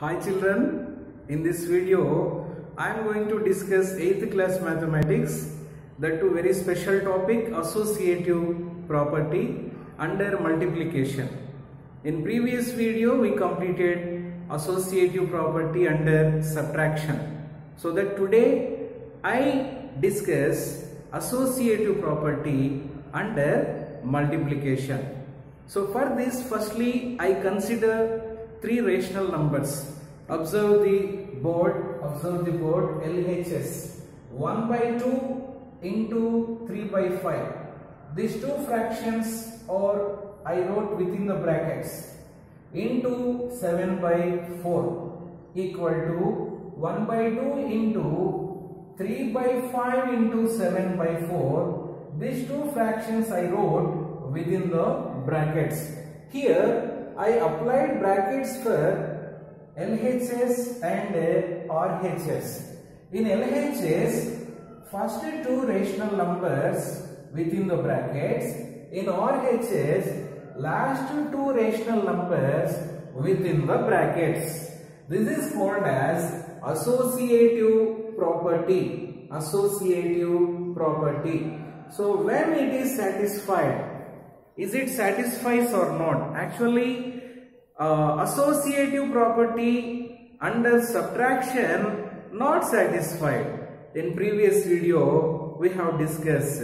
Hi children, in this video I am going to discuss 8th class mathematics, that too very special topic, associative property under multiplication. In previous video we completed associative property under subtraction. So that today I discuss associative property under multiplication. So for this, firstly I consider three rational numbers. Observe the board LHS 1 by 2 into 3 by 5. These two fractions are I wrote within the brackets into 7 by 4 equal to 1 by 2 into 3 by 5 into 7 by 4. These two fractions I wrote within the brackets. Here I applied brackets for LHS and RHS. In LHS, first two rational numbers within the brackets. In RHS, last two rational numbers within the brackets. This is called as associative property. Associative property. So when it is satisfied, is it satisfies or not? Actually, associative property under subtraction not satisfied. In previous video we have discussed.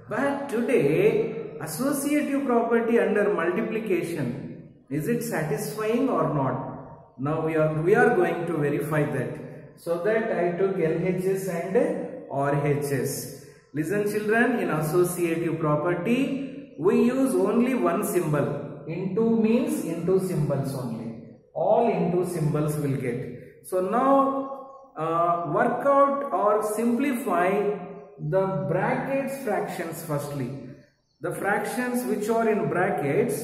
But today, associative property under multiplication, is it satisfying or not? Now we are going to verify that. So that I took LHS and RHS. Listen children, in associative property, we use only one symbol. Into means into symbols only. All into symbols will get. So now work out or simplify the brackets fractions firstly. The fractions which are in brackets,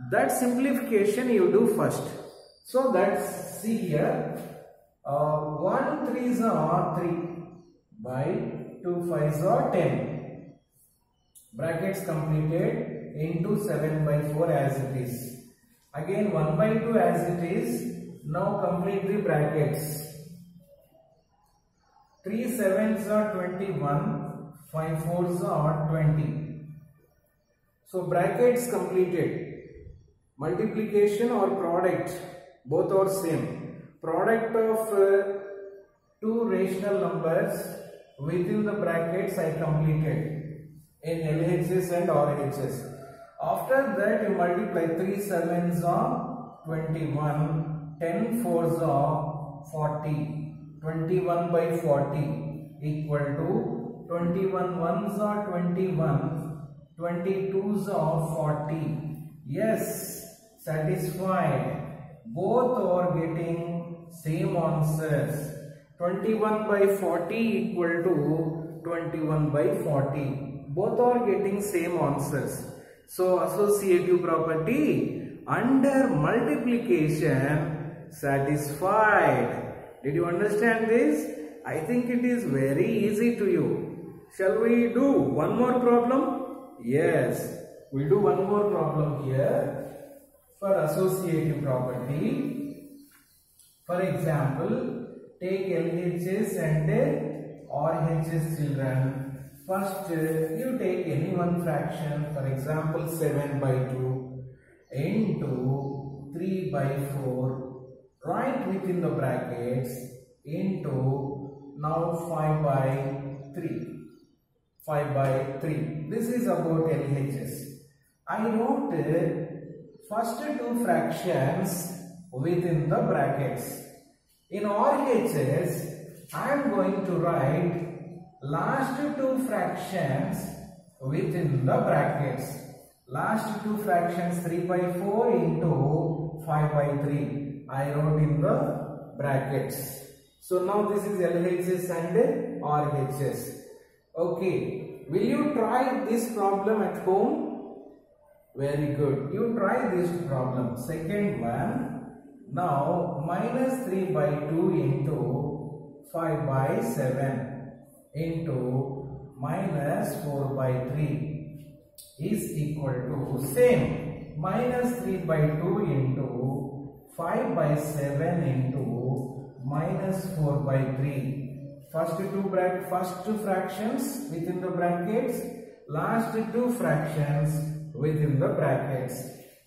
that simplification you do first. So let's see here. 1 3s are 3 by 2 5s are 10. Brackets completed into 7 by 4 as it is. Again 1 by 2 as it is. Now complete the brackets. 3 7s are 21. 5 4s are 20. So brackets completed. Multiplication or product, both are same. Product of two rational numbers within the brackets I completed in LHS and RHS. After that you multiply 3 7s are 21, 10 4s are 40, 21 by 40 equal to 21 1s are 21, 22s are 40. Yes, satisfied. Both are getting same answers. 21 by 40 equal to 21 by 40. Both are getting same answers. So associative property under multiplication satisfied. Did you understand this? I think it is very easy to you. Shall we do one more problem? Yes, we'll do one more problem here for associative property. For example, take LHS and RHS children. First, you take any one fraction, for example 7 by 2 into 3 by 4, right within the brackets, into now 5 by 3. 5 by 3. This is about LHS. I wrote first two fractions within the brackets. In RHS, I am going to write last two fractions within the brackets. Last two fractions 3 by 4 into 5 by 3. I wrote in the brackets. So now this is LHS and RHS. Okay. Will you try this problem at home? Very good. You try this problem. Second one. Now minus 3 by 2 into 5 by 7. Into minus 4 by 3 is equal to same minus 3 by 2 into 5 by 7 into minus 4 by 3. First fractions within the brackets, last two fractions within the brackets.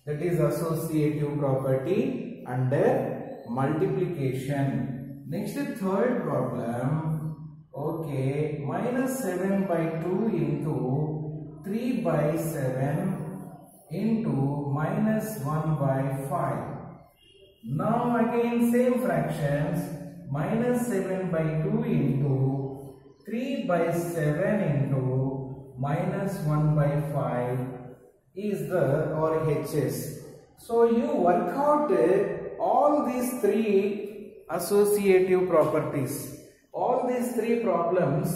That is associative property under multiplication. Next, third problem. Okay, minus 7 by 2 into 3 by 7 into minus 1 by 5. Now again same fractions. Minus 7 by 2 into 3 by 7 into minus 1 by 5 is the RHS. So you work out all these three associative properties. All these three problems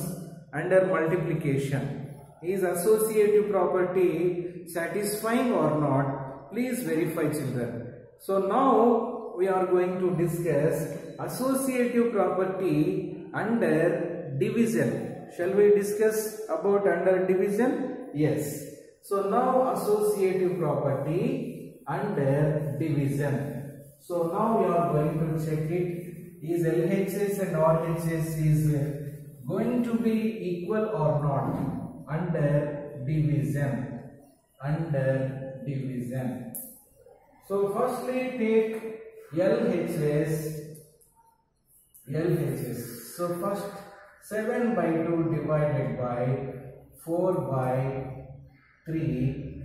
under multiplication. Is associative property satisfying or not? Please verify, children. So now we are going to discuss associative property under division. Shall we discuss about under division? Yes. So now associative property under division. So now we are going to check it. Is LHS and RHS is going to be equal or not under division? Under division. So firstly take LHS. So first 7 by 2 divided by 4 by 3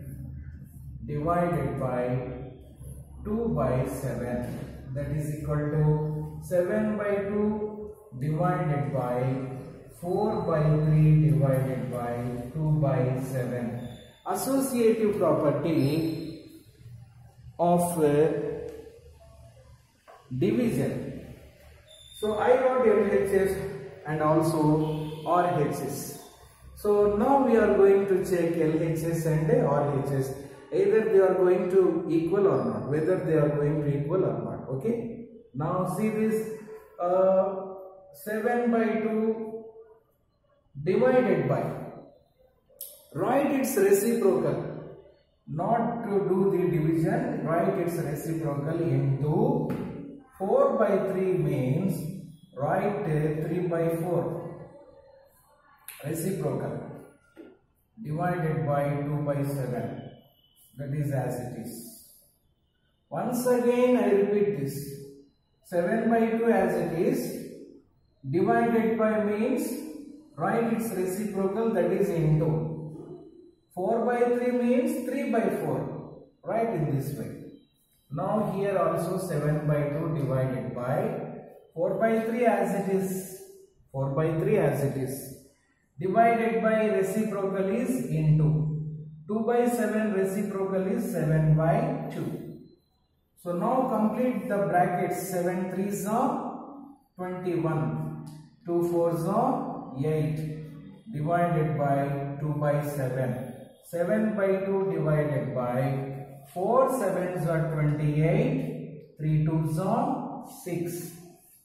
divided by 2 by 7, that is equal to 7 by 2 divided by 4 by 3 divided by 2 by 7. Associative property of division. So I got LHS and also RHS. So now we are going to check LHS and RHS. Either they are going to equal or not. Whether they are going to equal or not. Okay. Now see this 7 by 2 divided by. Write its reciprocal. Not to do the division. Write its reciprocal into 4 by 3 means write 3 by 4 reciprocal divided by 2 by 7, that is as it is. Once again I repeat this, 7 by 2 as it is, divided by means write its reciprocal, that is into. 4 by 3 means 3 by 4, write in this way. Now here also 7 by 2 divided by 4 by 3 as it is, 4 by 3 as it is, divided by reciprocal is into. 2 by 7 reciprocal is 7 by 2. So now complete the brackets. 7 3s are 21, 2 4s are 8, divided by 2 by 7. 7 by 2 divided by 4 7s are 28, 3 2s are 6,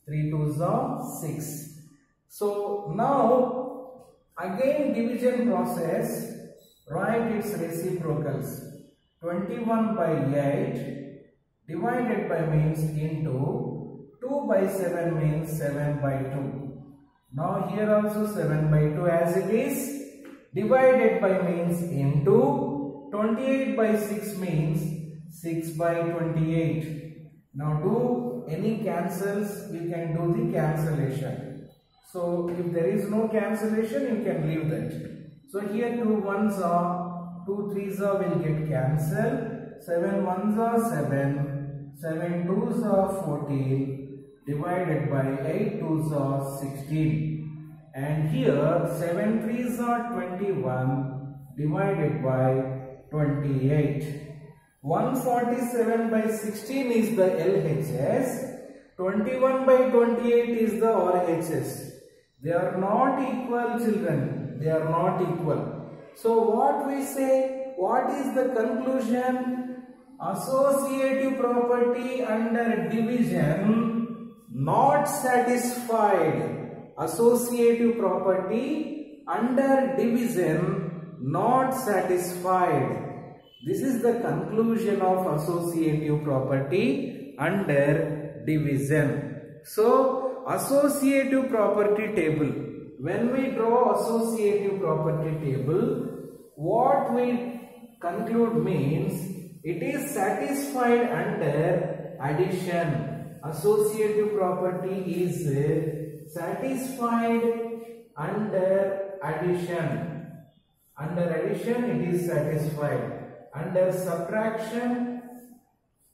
3 2s are 6. So now again division process, write its reciprocals. 21 by 8 divided by means into 2 by 7 means 7 by 2. Now here also 7 by 2 as it is, divided by means into 28 by 6 means 6 by 28. Now do any cancels, you can do the cancellation. So if there is no cancellation, you can leave that. So here 2 1s are, 2 3s are will get cancelled, 7 1s are 7, 7 2s are 14, divided by 8 2s are 16. And here 7 3s are 21, divided by 28. 147 by 16 is the LHS, 21 by 28 is the RHS. They are not equal, children. They are not equal. So what we say? What is the conclusion? Associative property under division not satisfied. Associative property under division not satisfied. This is the conclusion of associative property under division. So associative property table. When we draw associative property table, what we conclude means it is satisfied under addition. Associative property is satisfied under addition. Under addition it is satisfied. Under subtraction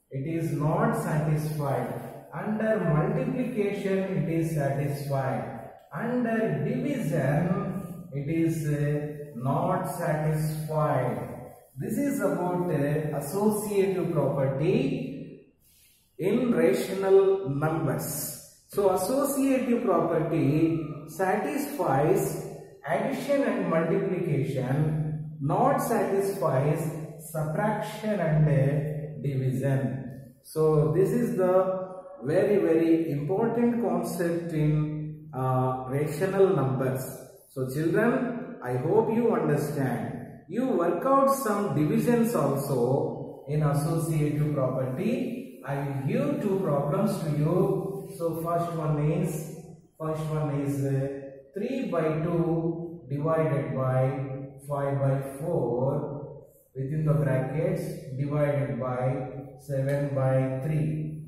it is not satisfied. Under multiplication it is satisfied. Under division it is not satisfied. This is about associative property in rational numbers. So associative property satisfies addition and multiplication, not satisfies subtraction and division. So this is the very important concept in rational numbers. So children, I hope you understand. You work out some divisions also in associative property. I will give two problems to you. So first one is 3 by 2 divided by 5 by 4 within the brackets divided by 7 by 3.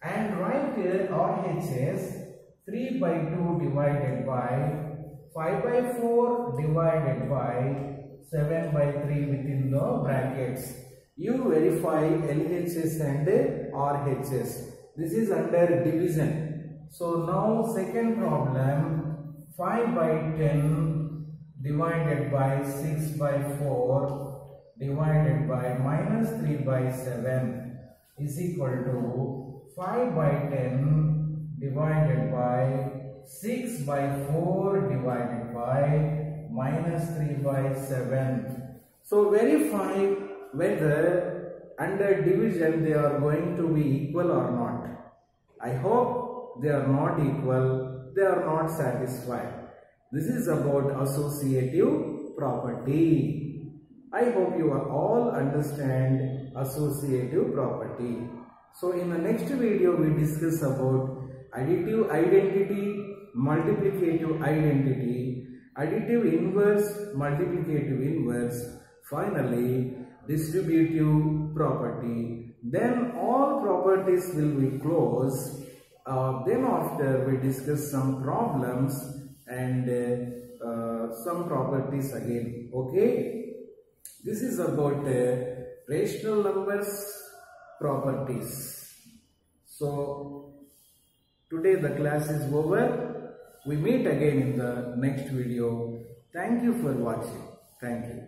And write RHS 3 by 2 divided by 5 by 4 divided by 7 by 3 within the brackets. You verify LHS and RHS. This is under division. So now second problem, 5 by 10 divided by 6 by 4 divided by minus 3 by 7 is equal to 5 by 10 divided by 6 by 4 divided by minus 3 by 7. So verify whether under division they are going to be equal or not. I hope they are not equal, they are not satisfied. This is about associative property. I hope you all understand associative property. So in the next video we discuss about additive identity, multiplicative identity, additive inverse, multiplicative inverse, finally distributive property. Then all properties will be closed. Then after we discuss some problems and some properties again. Okay. This is about rational numbers properties. So today the class is over. We meet again in the next video. Thank you for watching. Thank you.